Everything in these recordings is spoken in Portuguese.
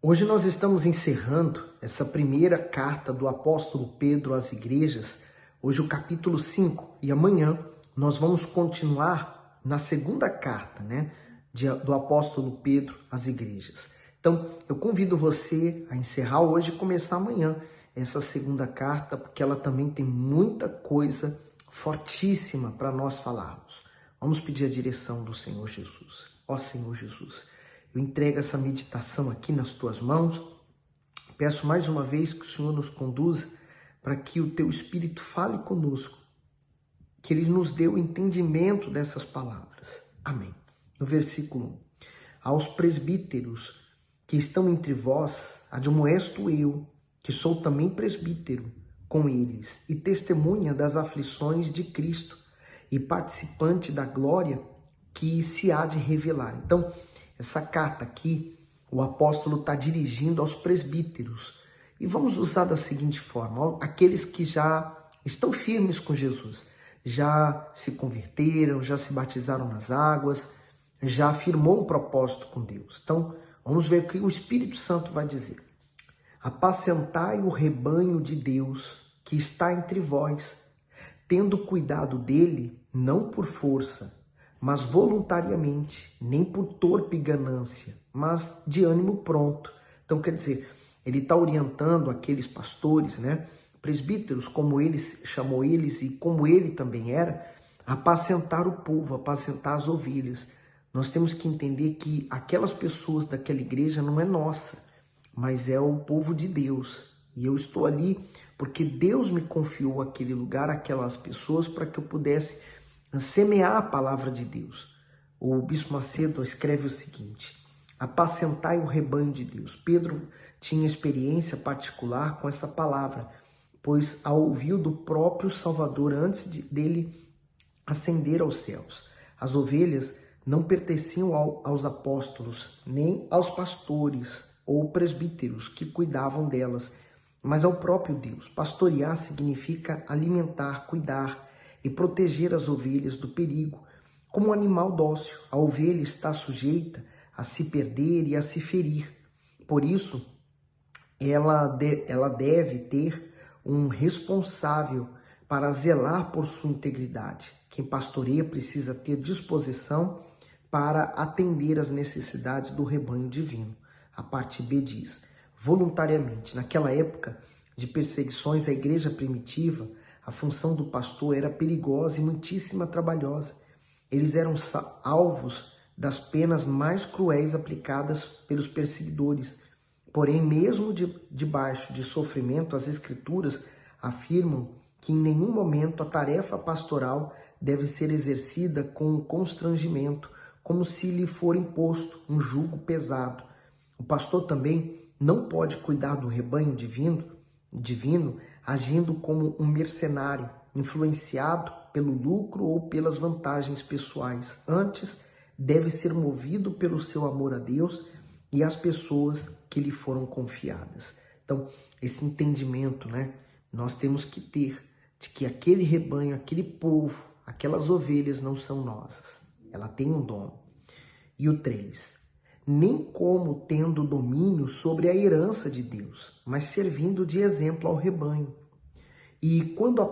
Hoje nós estamos encerrando essa primeira carta do apóstolo Pedro às igrejas, hoje o capítulo 5, e amanhã nós vamos continuar na segunda carta, do apóstolo Pedro às igrejas. Então, eu convido você a encerrar hoje e começar amanhã essa segunda carta, porque ela também tem muita coisa fortíssima para nós falarmos. Vamos pedir a direção do Senhor Jesus. Ó Senhor Jesus, eu entrego essa meditação aqui nas tuas mãos. Peço mais uma vez que o Senhor nos conduza para que o teu Espírito fale conosco, que ele nos dê o entendimento dessas palavras. Amém. No versículo 1. Aos presbíteros que estão entre vós, admoesto eu, que sou também presbítero com eles e testemunha das aflições de Cristo e participante da glória que se há de revelar. Então, essa carta aqui, o apóstolo está dirigindo aos presbíteros. E vamos usar da seguinte forma: aqueles que já estão firmes com Jesus, já se converteram, já se batizaram nas águas, já afirmou um propósito com Deus. Então, vamos ver o que o Espírito Santo vai dizer. Apacentai o rebanho de Deus que está entre vós, tendo cuidado dele, não por força, mas voluntariamente, nem por torpe ganância, mas de ânimo pronto. Então, quer dizer, ele está orientando aqueles pastores, presbíteros, como ele chamou eles e como ele também era, a apacentar o povo, apacentar as ovelhas. Nós temos que entender que aquelas pessoas daquela igreja não é nossa, mas é o povo de Deus. E eu estou ali porque Deus me confiou aquele lugar, aquelas pessoas, para que eu pudesse semear a palavra de Deus. O Bispo Macedo escreve o seguinte: apacentai o rebanho de Deus. Pedro tinha experiência particular com essa palavra, pois a ouviu do próprio Salvador antes dele ascender aos céus. As ovelhas não pertenciam aos apóstolos, nem aos pastores ou presbíteros que cuidavam delas, mas ao próprio Deus. Pastorear significa alimentar, cuidar e proteger as ovelhas do perigo. Como um animal dócil, a ovelha está sujeita a se perder e a se ferir. Por isso, ela deve ter um responsável para zelar por sua integridade. Quem pastoreia precisa ter disposição para atender às necessidades do rebanho divino. A parte B diz: voluntariamente. Naquela época de perseguições à igreja primitiva, a função do pastor era perigosa e muitíssimo trabalhosa. Eles eram alvos das penas mais cruéis aplicadas pelos perseguidores. Porém, mesmo debaixo de sofrimento, as Escrituras afirmam que em nenhum momento a tarefa pastoral deve ser exercida com constrangimento, como se lhe for imposto um jugo pesado. O pastor também não pode cuidar do rebanho divino agindo como um mercenário, influenciado pelo lucro ou pelas vantagens pessoais. Antes, deve ser movido pelo seu amor a Deus e às pessoas que lhe foram confiadas. Então, esse entendimento, nós temos que ter de que aquele rebanho, aquele povo, aquelas ovelhas não são nossas. Ela tem um dono. E o 3. Nem como tendo domínio sobre a herança de Deus, mas servindo de exemplo ao rebanho. E quando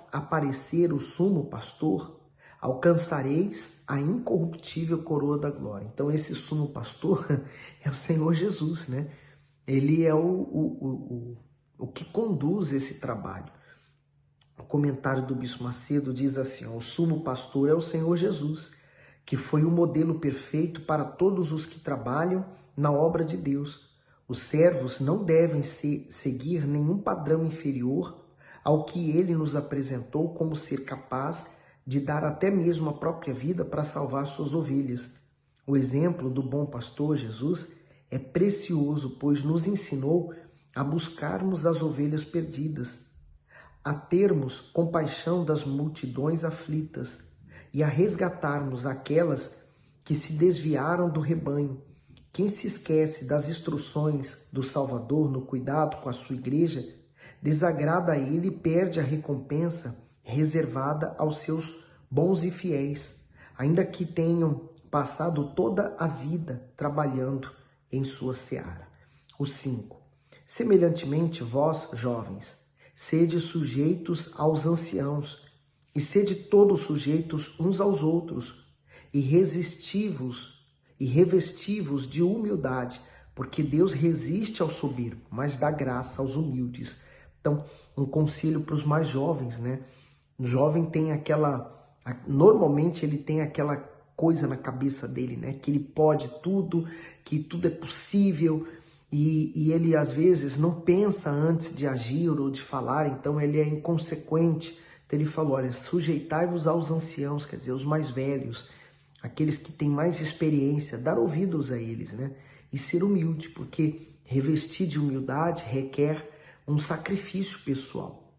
aparecer o sumo pastor, alcançareis a incorruptível coroa da glória. Então esse sumo pastor é o Senhor Jesus, Ele é o que conduz esse trabalho. O comentário do Bispo Macedo diz assim: o sumo pastor é o Senhor Jesus, que foi o modelo perfeito para todos os que trabalham na obra de Deus. Os servos não devem seguir nenhum padrão inferior ao que ele nos apresentou como ser capaz de dar até mesmo a própria vida para salvar suas ovelhas. O exemplo do bom pastor Jesus é precioso, pois nos ensinou a buscarmos as ovelhas perdidas, a termos compaixão das multidões aflitas e a resgatarmos aquelas que se desviaram do rebanho. Quem se esquece das instruções do Salvador no cuidado com a sua igreja, desagrada a ele e perde a recompensa reservada aos seus bons e fiéis, ainda que tenham passado toda a vida trabalhando em sua seara. O 5. Semelhantemente, vós, jovens, sede sujeitos aos anciãos, e sede todos sujeitos uns aos outros, e revestivos de humildade, porque Deus resiste ao soberbo, mas dá graça aos humildes. Então, um conselho para os mais jovens, né? O jovem tem normalmente ele tem aquela coisa na cabeça dele, né? Que ele pode tudo, que tudo é possível, e ele às vezes não pensa antes de agir ou de falar, então ele é inconsequente. Então ele falou, olha, sujeitai-vos aos anciãos, quer dizer, os mais velhos, aqueles que têm mais experiência, dar ouvidos a eles, né? E ser humilde, porque revestir de humildade requer um sacrifício pessoal,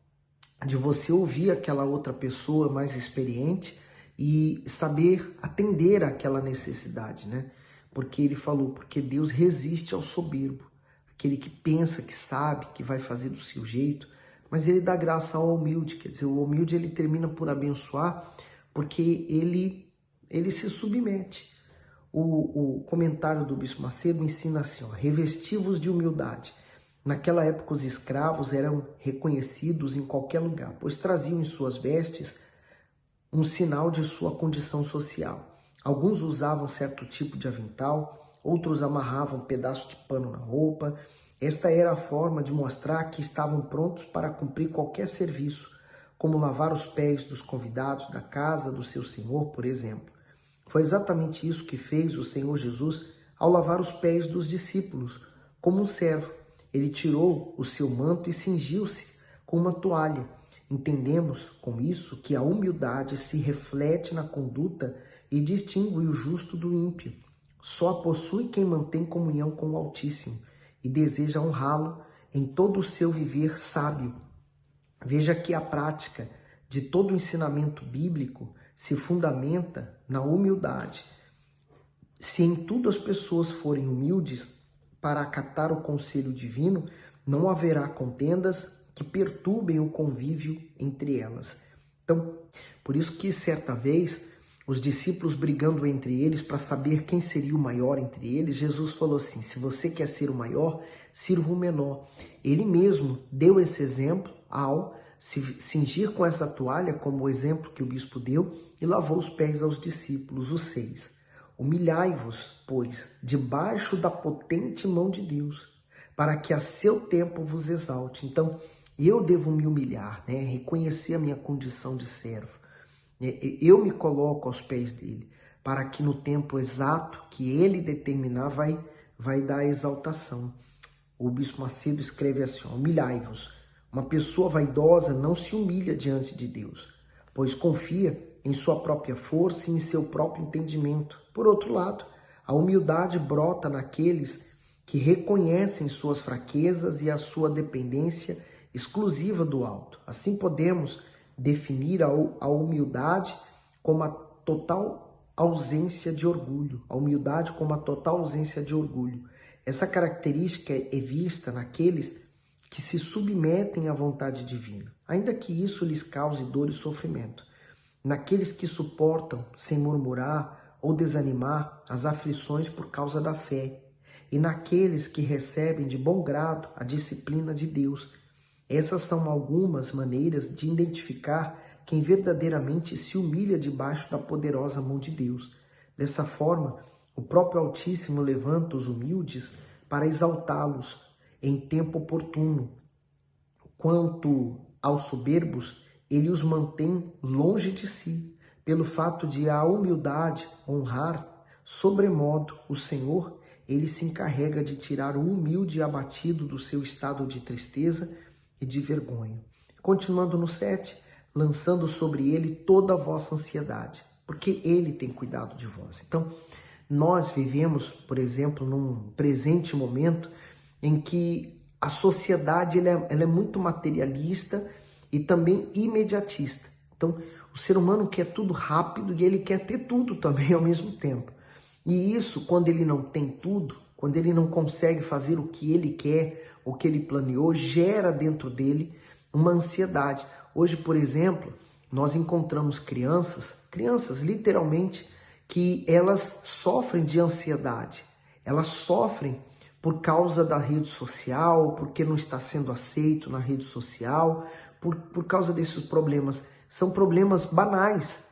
de você ouvir aquela outra pessoa mais experiente e saber atender àquela necessidade, né? Porque ele falou, porque Deus resiste ao soberbo, aquele que pensa, que sabe, que vai fazer do seu jeito, mas ele dá graça ao humilde, quer dizer, o humilde ele termina por abençoar, porque ele se submete. O comentário do Bispo Macedo ensina assim, ó, revesti-vos de humildade. Naquela época os escravos eram reconhecidos em qualquer lugar, pois traziam em suas vestes um sinal de sua condição social. Alguns usavam certo tipo de avental, outros amarravam um pedaço de pano na roupa. Esta era a forma de mostrar que estavam prontos para cumprir qualquer serviço, como lavar os pés dos convidados da casa do seu senhor, por exemplo. Foi exatamente isso que fez o Senhor Jesus ao lavar os pés dos discípulos, como um servo. Ele tirou o seu manto e cingiu-se com uma toalha. Entendemos com isso que a humildade se reflete na conduta e distingue o justo do ímpio. Só a possui quem mantém comunhão com o Altíssimo e deseja honrá-lo em todo o seu viver sábio. Veja que a prática de todo o ensinamento bíblico se fundamenta na humildade. Se em tudo as pessoas forem humildes para acatar o conselho divino, não haverá contendas que perturbem o convívio entre elas. Então, por isso que certa vez, os discípulos brigando entre eles para saber quem seria o maior entre eles, Jesus falou assim, se você quer ser o maior, sirva o menor. Ele mesmo deu esse exemplo ao se cingir com essa toalha, como o exemplo que o bispo deu, e lavou os pés aos discípulos, os 6. Humilhai-vos, pois, debaixo da potente mão de Deus, para que a seu tempo vos exalte. Então, eu devo me humilhar, né? Reconhecer a minha condição de servo. Eu me coloco aos pés dele, para que no tempo exato que ele determinar vai dar a exaltação. O Bispo Macedo escreve assim, humilhai-vos. Uma pessoa vaidosa não se humilha diante de Deus, pois confia em sua própria força e em seu próprio entendimento. Por outro lado, a humildade brota naqueles que reconhecem suas fraquezas e a sua dependência exclusiva do alto. Assim podemos definir a humildade como a total ausência de orgulho. A humildade como a total ausência de orgulho. Essa característica é vista naqueles que se submetem à vontade divina, ainda que isso lhes cause dor e sofrimento. Naqueles que suportam, sem murmurar ou desanimar, as aflições por causa da fé. E naqueles que recebem de bom grado a disciplina de Deus. Essas são algumas maneiras de identificar quem verdadeiramente se humilha debaixo da poderosa mão de Deus. Dessa forma, o próprio Altíssimo levanta os humildes para exaltá-los em tempo oportuno. Quanto aos soberbos, ele os mantém longe de si, pelo fato de a humildade honrar sobremodo o Senhor. Ele se encarrega de tirar o humilde e abatido do seu estado de tristeza e de vergonha. Continuando no 7, lançando sobre ele toda a vossa ansiedade, porque ele tem cuidado de vós. Então, nós vivemos, por exemplo, num presente momento em que a sociedade ela é muito materialista e também imediatista. Então, o ser humano quer tudo rápido e ele quer ter tudo também ao mesmo tempo. E isso, quando ele não tem tudo, quando ele não consegue fazer o que ele quer, o que ele planeou, gera dentro dele uma ansiedade. Hoje, por exemplo, nós encontramos crianças literalmente, que elas sofrem de ansiedade. Elas sofrem por causa da rede social, porque não está sendo aceito na rede social, por causa desses problemas. São problemas banais,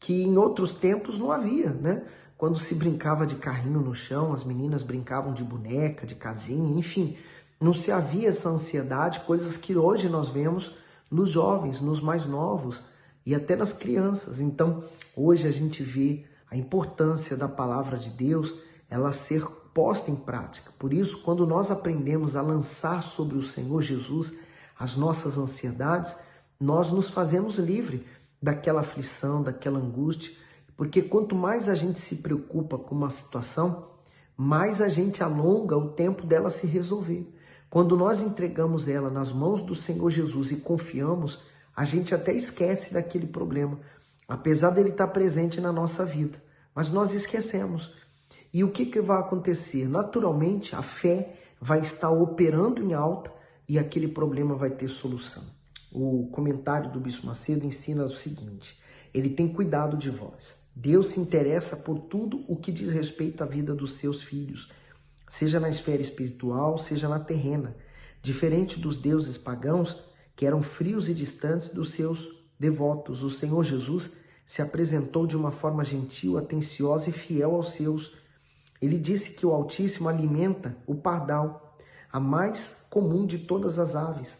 que em outros tempos não havia, né? Quando se brincava de carrinho no chão, as meninas brincavam de boneca, de casinha, enfim, não se havia essa ansiedade, coisas que hoje nós vemos nos jovens, nos mais novos e até nas crianças. Então, hoje a gente vê a importância da palavra de Deus, ela ser posta em prática. Por isso, quando nós aprendemos a lançar sobre o Senhor Jesus as nossas ansiedades, nós nos fazemos livre daquela aflição, daquela angústia, porque quanto mais a gente se preocupa com uma situação, mais a gente alonga o tempo dela se resolver. Quando nós entregamos ela nas mãos do Senhor Jesus e confiamos, a gente até esquece daquele problema, apesar dele estar presente na nossa vida, mas nós esquecemos. E o que vai acontecer? Naturalmente, a fé vai estar operando em alta e aquele problema vai ter solução. O comentário do Bispo Macedo ensina o seguinte: ele tem cuidado de vós. Deus se interessa por tudo o que diz respeito à vida dos seus filhos, seja na esfera espiritual, seja na terrena, diferente dos deuses pagãos que eram frios e distantes dos seus devotos. O Senhor Jesus se apresentou de uma forma gentil, atenciosa e fiel aos seus. Ele disse que o Altíssimo alimenta o pardal, a mais comum de todas as aves,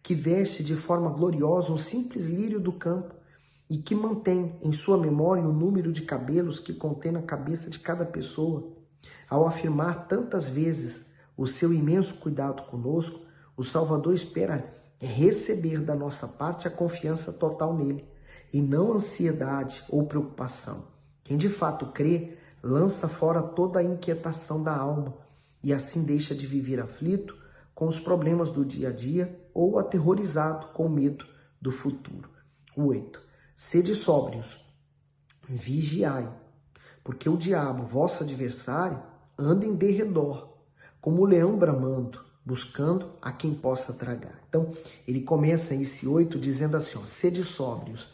que veste de forma gloriosa um simples lírio do campo e que mantém em sua memória o número de cabelos que contém na cabeça de cada pessoa. Ao afirmar tantas vezes o seu imenso cuidado conosco, o Salvador espera receber da nossa parte a confiança total nele, e não ansiedade ou preocupação. Quem de fato crê, lança fora toda a inquietação da alma e assim deixa de viver aflito com os problemas do dia a dia ou aterrorizado com medo do futuro. 8. Sede sóbrios, vigiai, porque o diabo, vosso adversário, anda em derredor, como o leão bramando, buscando a quem possa tragar. Então, ele começa esse 8 dizendo assim, ó, sede sóbrios.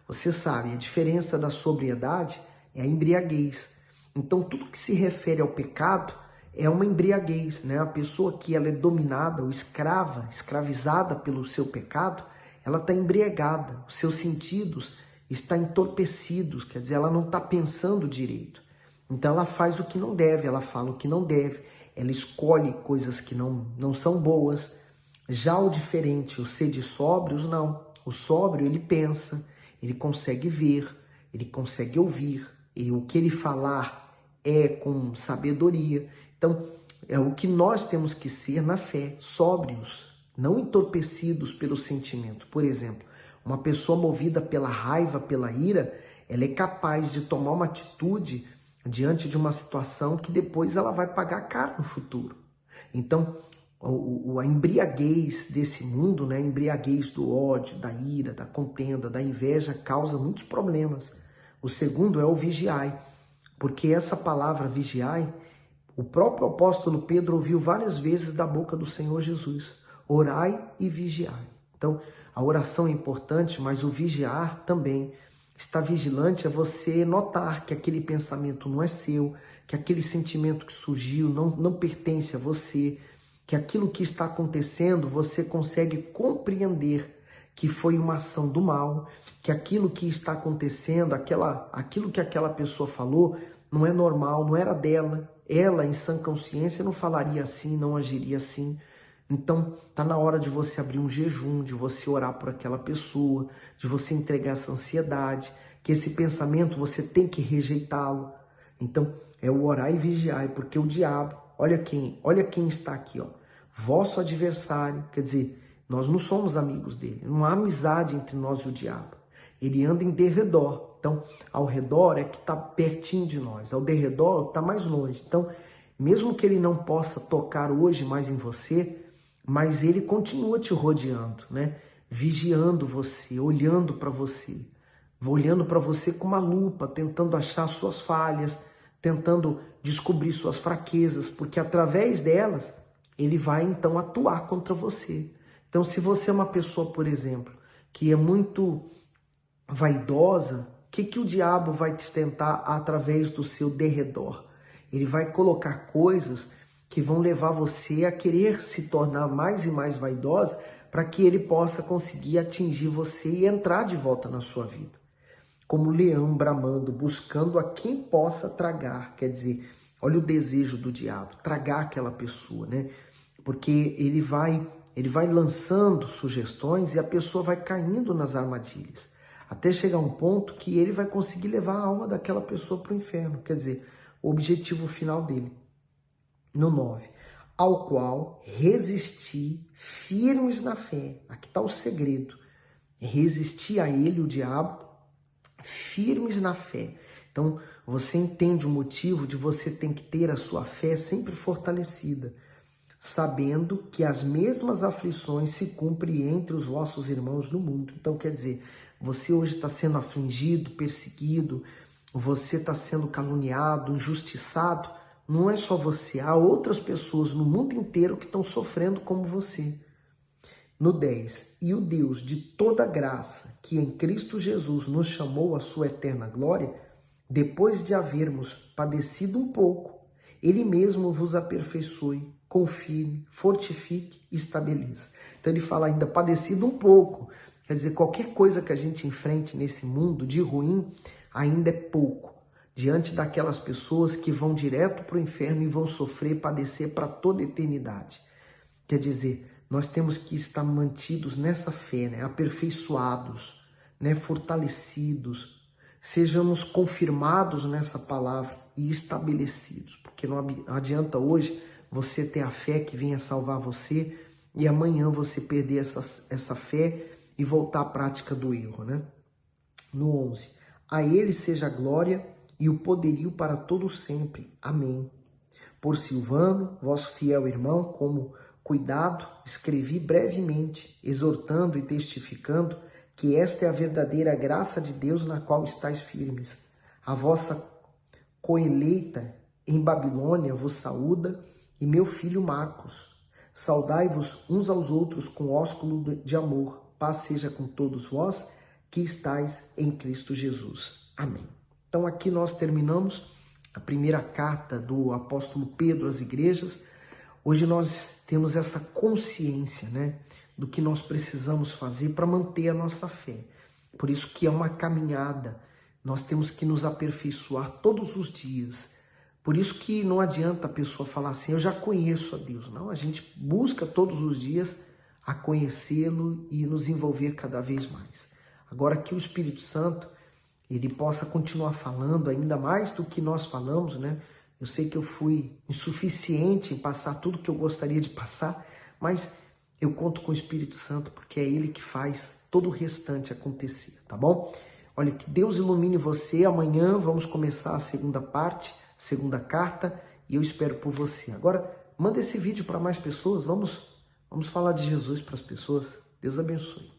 Você sabe, a diferença da sobriedade é a embriaguez. Então, tudo que se refere ao pecado é uma embriaguez, né? A pessoa que ela é dominada ou escravizada pelo seu pecado, ela está embriagada, os seus sentidos estão entorpecidos, quer dizer, ela não está pensando direito. Então ela faz o que não deve, ela fala o que não deve, ela escolhe coisas que não são boas. Já o diferente, o sede sóbrios, não. O sóbrio, ele pensa, ele consegue ver, ele consegue ouvir, e o que ele falar é com sabedoria. Então, é o que nós temos que ser na fé, sóbrios, não entorpecidos pelo sentimento. Por exemplo, uma pessoa movida pela raiva, pela ira, ela é capaz de tomar uma atitude diante de uma situação que depois ela vai pagar caro no futuro. Então, a embriaguez desse mundo, né, a embriaguez do ódio, da ira, da contenda, da inveja, causa muitos problemas. O segundo é o vigiai, porque essa palavra vigiai, o próprio apóstolo Pedro ouviu várias vezes da boca do Senhor Jesus. Orai e vigiai. Então, a oração é importante, mas o vigiar também. Estar vigilante é você notar que aquele pensamento não é seu, que aquele sentimento que surgiu não pertence a você, que aquilo que está acontecendo você consegue compreender que foi uma ação do mal, que aquilo que está acontecendo, aquilo que aquela pessoa falou, não é normal, não era dela. Ela, em sã consciência, não falaria assim, não agiria assim. Então, está na hora de você abrir um jejum, de você orar por aquela pessoa, de você entregar essa ansiedade, que esse pensamento você tem que rejeitá-lo. Então, é o orar e vigiar, porque o diabo, olha quem está aqui, ó, vosso adversário, quer dizer, nós não somos amigos dele, não há amizade entre nós e o diabo. Ele anda em derredor. Então, ao redor é que está pertinho de nós, ao derredor está mais longe. Então, mesmo que ele não possa tocar hoje mais em você, mas ele continua te rodeando, né? Vigiando você, olhando para você com uma lupa, tentando achar suas falhas, tentando descobrir suas fraquezas, porque através delas ele vai então atuar contra você. Então, se você é uma pessoa, por exemplo, que é muito vaidosa, o que o diabo vai te tentar através do seu derredor? Ele vai colocar coisas que vão levar você a querer se tornar mais e mais vaidosa para que ele possa conseguir atingir você e entrar de volta na sua vida. Como leão bramando, buscando a quem possa tragar. Quer dizer, olha o desejo do diabo, tragar aquela pessoa, né? Porque ele vai lançando sugestões e a pessoa vai caindo nas armadilhas. Até chegar um ponto que ele vai conseguir levar a alma daquela pessoa para o inferno. Quer dizer, o objetivo final dele. No 9, ao qual resistir firmes na fé. Aqui está o segredo. Resistir a ele, o diabo, firmes na fé. Então, você entende o motivo de você ter que ter a sua fé sempre fortalecida, sabendo que as mesmas aflições se cumprem entre os vossos irmãos no mundo. Então, quer dizer, você hoje está sendo afligido, perseguido, você está sendo caluniado, injustiçado. Não é só você, há outras pessoas no mundo inteiro que estão sofrendo como você. No 10, e o Deus de toda graça, que em Cristo Jesus nos chamou à sua eterna glória, depois de havermos padecido um pouco, ele mesmo vos aperfeiçoe, confirme, fortifique e estabeleça. Então ele fala ainda padecido um pouco, quer dizer, qualquer coisa que a gente enfrente nesse mundo de ruim ainda é pouco, diante daquelas pessoas que vão direto para o inferno e vão sofrer, padecer para toda a eternidade. Quer dizer, nós temos que estar mantidos nessa fé, né? Aperfeiçoados, né? Fortalecidos, sejamos confirmados nessa palavra e estabelecidos, porque não adianta hoje você ter a fé que venha salvar você e amanhã você perder essa fé e voltar à prática do erro, né? No 11, a ele seja a glória e o poderio para todos sempre. Amém. Por Silvano, vosso fiel irmão, como cuidado, escrevi brevemente, exortando e testificando que esta é a verdadeira graça de Deus na qual estáis firmes. A vossa coeleita em Babilônia vos saúda e meu filho Marcos. Saudai-vos uns aos outros com ósculo de amor. Paz seja com todos vós que estáis em Cristo Jesus. Amém. Então aqui nós terminamos a primeira carta do apóstolo Pedro às igrejas. Hoje nós temos essa consciência, né, do que nós precisamos fazer para manter a nossa fé. Por isso que é uma caminhada, nós temos que nos aperfeiçoar todos os dias. Por isso que não adianta a pessoa falar assim, eu já conheço a Deus. Não, a gente busca todos os dias a conhecê-lo e nos envolver cada vez mais. Agora que o Espírito Santo, ele possa continuar falando ainda mais do que nós falamos, né? Eu sei que eu fui insuficiente em passar tudo que eu gostaria de passar, mas eu conto com o Espírito Santo porque é ele que faz todo o restante acontecer, tá bom? Olha, que Deus ilumine você. Amanhã vamos começar a segunda parte, segunda carta, e eu espero por você. Agora, manda esse vídeo para mais pessoas, vamos falar de Jesus para as pessoas. Deus abençoe.